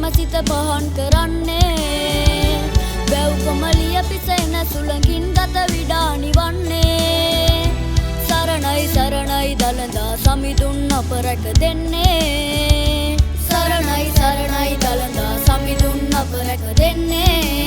සැමසිත පහන් කරන්නේ වැව් කොමලිය පිසෙන සුළඟින් ගත විඩා නිවන්නේ සරණයි සරණයි දළදා සමිඳුන් අප රැක දෙන්නේ සරණයි සරණයි දළදා සමිඳුන් අප රැක දෙන්නේ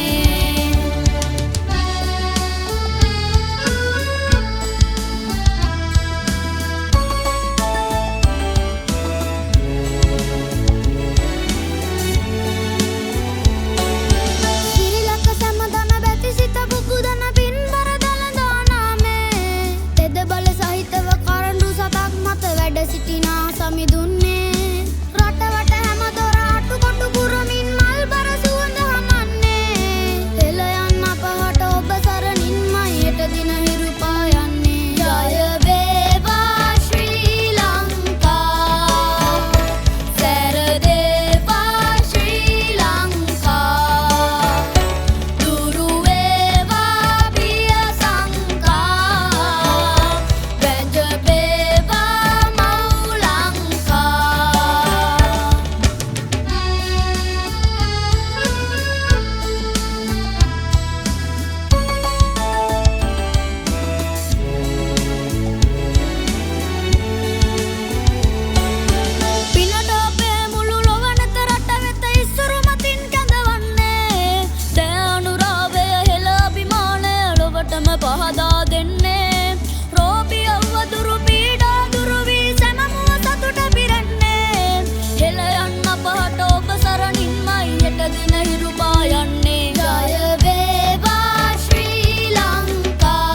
පහදා දෙන්නේ රෝපිය වදුරු පීඩා දුරු වී සැමමුව සතුට පිරන්නේ හෙළ යන්න අපහට ඔබ සරණින්මයි හෙට දින හිරු පායන්නේ ජය වේවා ශ්‍රී ලංකා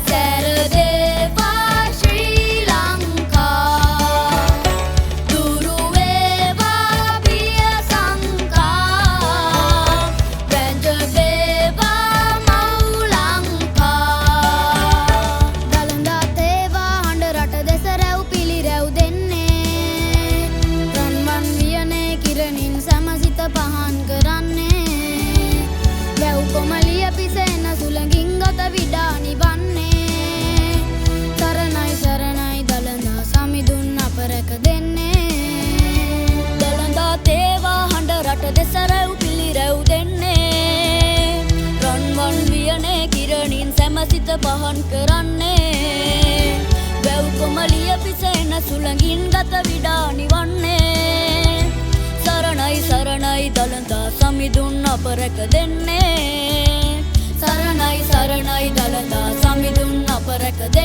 සැර දේවා ශ්‍රී ලංකා දුරු වේවා බිය සංකා වැඳ වේවා පහන් කරන්නේ වැව් කොමලිය පිසෙන සුළඟින් ගත විඩා නිවන්නේ සරණයි සරණයි දළදා සමිඳුන් අප රැක දෙන්නේ දළදා තේවා හඬ රට දෙස රැව් පිළිරැව් දෙන්නේ රන්වන් වියනේ කිරණින් සැමසිත පහන් කරන්නේ වැව් කොමලිය පිසෙන සුළඟින් ගත විඩා නිවන්නේ සරණයි සරණයි දළදා සමිඳුන් අප රැක දෙන්නේ සරණයි සරණයි දළදා සමිඳුන් අප රැක දෙන්නේ